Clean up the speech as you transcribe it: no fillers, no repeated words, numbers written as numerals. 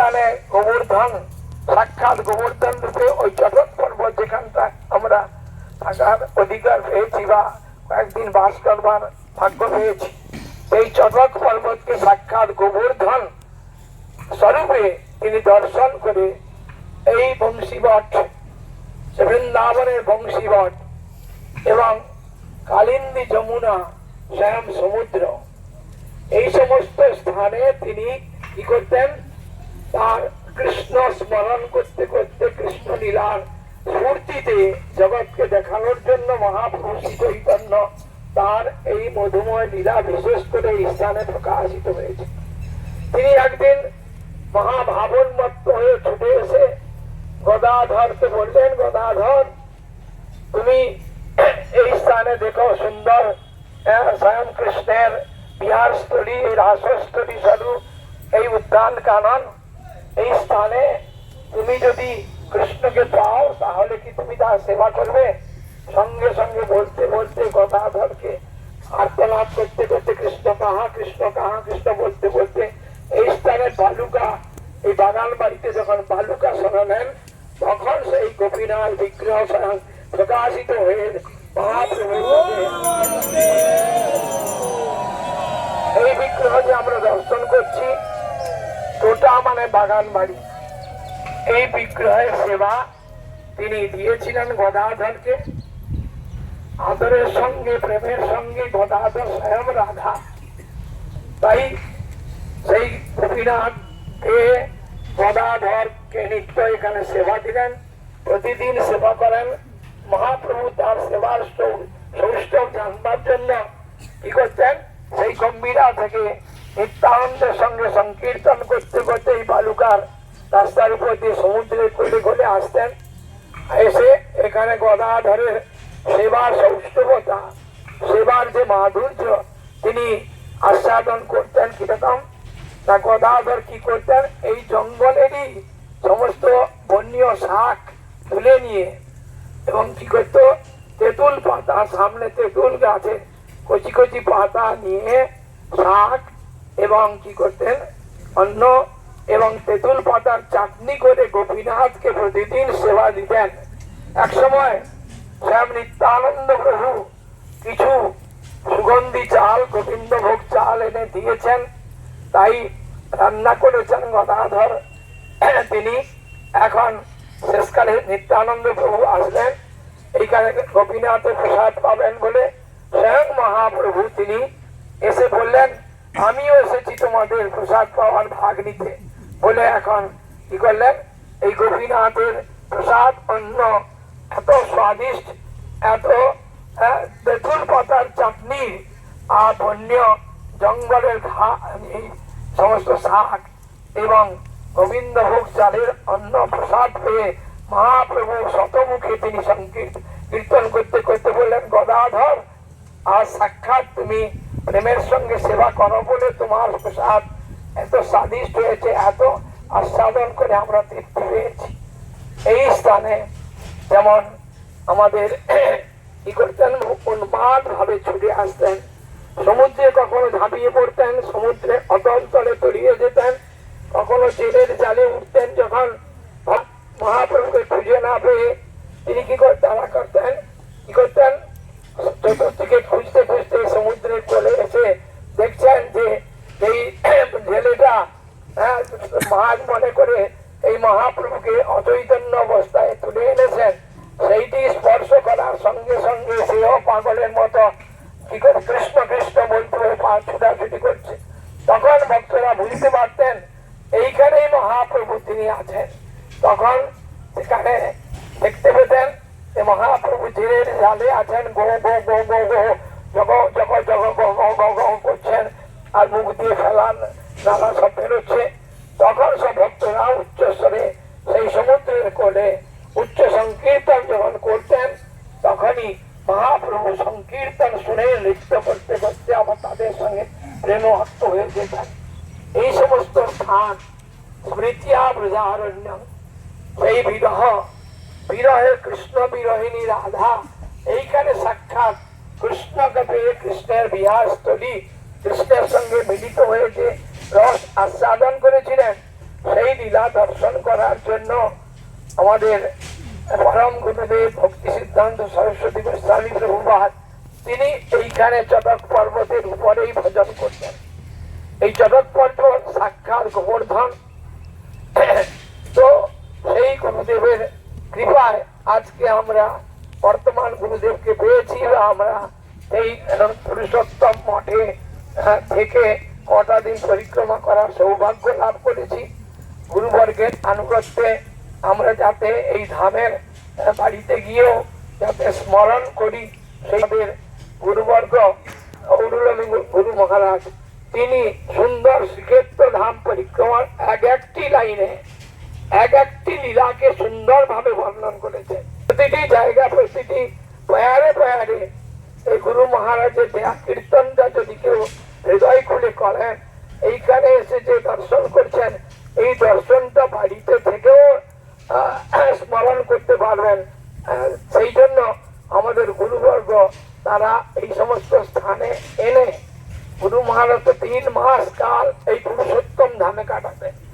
সেখানে গোবর্ধন সাক্ষাৎ গোবর্ধন রূপে ওই চটক পর্বত যেখানটা আমরা থাকার অধিকার পেয়েছি বা কয়েকদিন বাস করবার ভাগ্য পেয়েছি, সেই চটক পর্বতকে সাক্ষাৎ গোবর্ধন স্বরূপে তিনি দর্শন করে এই বংশীবট, বৃন্দাবনের বংশীবট এবং কালিন্দী যমুনা শ্যাম সমুদ্র, এই সমস্ত স্থানে তিনি কি করতেন, তার কৃষ্ণ স্মরণ করতে করতে কৃষ্ণ লীলার স্ফূর্তিতে জগৎকে দেখানোর জন্য মহাপ্রভু শ্রী চৈতন্য তার এই মধুময় লীলা বিশেষ করে এই স্থানে প্রকাশিত হয়েছে। তিনি একদিন মহাভাবন্মত্ত হয়ে ছুটে এসে গদাধরকে বললেন, গদাধর তুমি এই স্থানে দেখো সুন্দর স্বয়ং কৃষ্ণের বিহারস্থলী, রাসস্থলী স্বরূপ এই উদ্যান কানন, এই স্থানে তুমি যদি কৃষ্ণকে পাও তাহলে কি তুমি তার সেবা করবে? সঙ্গে সঙ্গে বলতে বলতে গদাধরকে আর্তনাদ করতে করতে কৃষ্ণ কাহা কৃষ্ণ কাহা কৃষ্ণ বলতে বলতে এই স্থানের বালুকা, এই বাগান বাড়িতে যখন বালুকা শোনা নেন তখন সেই গোপীনাথ বিগ্রহ স্বয়ং প্রকাশিত হয়ে এই বিগ্রহ যে আমরা দর্শন করছি ওটা মানে বাগান বাড়ি, এই বিগ্রহের সেবা তিনি দিয়েছিলেন গদাধরকে। আদরের সঙ্গে প্রেমের সঙ্গে গদাধর স্বয়ং রাধা, তাই সেই গোপীনাথকে গদাধরকে নিত্য এখানে সেবা দিলেন, প্রতিদিন সেবা করেন। মহাপ্রভু তার সেবার সৌষ্ঠব জানবার জন্য কি করতেন, সেই গম্ভীরা থেকে নিত্যানন্দের সঙ্গে সংকীর্তন করতে করতে এই বালুকার রাস্তার উপর দিয়ে সমুদ্রের কোলে কোলে আসতেন। এসে এখানে গদাধরের সেবার সৌষ্ঠবতা, সেবার যে মাধুর্য তিনি আস্বাদন করতেন। কিরকম তা গদাধর কি করতেন, এই জঙ্গলেরই সমস্ত বন্যীয় শাক তুলে নিয়ে এবং কি করত, তেঁতুল পাতা, সামনে তেঁতুল গাছে কচি কচি পাতা নিয়ে শাক এবং কি করতেন অন্ন এবং তেঁতুল পাতার চাটনি করে গোপীনাথকে প্রতিদিন সেবা দিতেন। এক সময় স্বয়ং নিত্যানন্দ প্রভু কিছু সুগন্ধি চাল, গোবিন্দভোগ চাল এনে দিয়েছেন, তাই রান্না করেছেন গদাধর। তিনি এখন শেষকালে নিত্যানন্দ প্রভু আসলেন, এইখানে গোপীনাথের প্রসাদ পাবেন বলে স্বয়ং মহাপ্রভু তিনি এসে বললেন, আমিও এসেছি তোমাদের প্রসাদ পাওয়ার ভাগ নিতে বলে এখন কি করলেন, এই গোপীনাথের প্রসাদ অন্ন এত স্বাদিষ্ট, এত তেঁতুল পাতার চাটনি আর বন্য জঙ্গলের সমস্ত শাক এবং গোবিন্দভোগ চালের অন্ন প্রসাদ পেয়ে মহাপ্রভু শতমুখে তিনি কীর্তন করতে করতে বললেন, গদাধর আর সাক্ষাৎ তুমি প্রেমের সঙ্গে সেবা করো বলে তোমার প্রসাদ এত স্বাদিষ্ট হয়েছে, এত আস্বাদন করে আমরা তৃপ্তি পেয়েছি। এই স্থানে যেমন আমাদের কি করতেন, উন্মাদ ভাবে ছুটে আসতেন, সমুদ্রে কখনো ঝাঁপিয়ে পড়তেন, সমুদ্রে অতল তলে তলিয়ে যেতেন, কখনো জেলের জালে উঠতেন। যখন মহাপ্রভুকে খুঁজে না পেয়ে তিনি কি করতেন, চতুর্দিকে খুঁজতে খুঁজতে সমুদ্রের কোলে এসে দেখছেন যে এই জেলেটা মাছ মনে করে এই মহাপ্রভুকে অচৈতন্য অবস্থায় তুলে এনেছেন, সেইটি স্পর্শ করার সঙ্গে সঙ্গে সেও পাগলের মতো কি করে কৃষ্ণ কৃষ্ণ বলতে পা ছুটাছুটি করছে। তখন ভক্তরা বুঝতে পারতেন এইখানেই মহাপ্রভু তিনি আছেন। তখন সেখানে দেখতে পেতেন যে মহাপ্রভু জেলের জালে আছেন, গো গো গো গো গো জগ জগ জগ গো গো গো গো করছেন আর মুখ দিয়ে ফেলান নানা সব বেরোচ্ছে। তখন সব ভক্তরা উচ্চস্বরে সেই সমুদ্রের কোলে উচ্চ সংকীর্তন যখন করতেন তখনই মহাপ্রভু সংকীর্তন শুনে নৃত্য করতে করতে আবার তাদের সঙ্গে প্রেমহত্ত হয়ে যেতেন। এই সমস্ত স্থান স্মৃতিয়া ব্রজারণ্য, সেই বিরহে কৃষ্ণ বিরহিনী রাধা, এইখানে সাক্ষাৎ কৃষ্ণকে পেয়ে কৃষ্ণের বিহারস্থলী, কৃষ্ণের সঙ্গে মিলিত হয়ে যে রস আস্বাদন করেছিলেন সেই সেই লীলা দর্শন করার জন্য আমাদের পরম গুরুদেব ভক্তি সিদ্ধান্ত সরস্বতী গোস্বামী প্রভুপাদ তিনি এইখানে চটক পর্বতের উপরেই ভজন করতেন। এই চটক পর্বত সাক্ষাৎ গোবর্ধন। তো সেই গুরুদেবের কৃপায় আজকে আমরা বর্তমান গুরুদেবকে পেয়েছি বা আমরা এই পুরুষোত্তম মঠে থেকে কটা দিন পরিক্রমা করার সৌভাগ্য লাভ করেছি। গুরুবর্গের আনুগত্যে আমরা যাতে এই ধামের বাড়িতে গিয়েও যাতে স্মরণ করি, সেইদের গুরুবর্গ গুরু মহারাজ তিনি সুন্দর শ্রীক্ষেত্র ধাম পরিক্রমার এক একটি লাইনে এক একটি লীলাকে সুন্দর ভাবে বর্ণন করেছে। প্রতিটি জায়গা প্রতিটি পয়ারে পয়ারে এই গুরু মহারাজের দেয়া কীর্তনটা যদি কেউ হৃদয় খুলে করেন, এইখানে এসে যে দর্শন করছেন এই দর্শনটা বাড়িতে থেকেও স্মরণ করতে পারবেন। সেই জন্য আমাদের গুরুবর্গ তারা এই সমস্ত স্থানে এনে গুরু মহারাজ 3 মাস কাল এই পুরুষোত্তম ধামে কাটাতেন।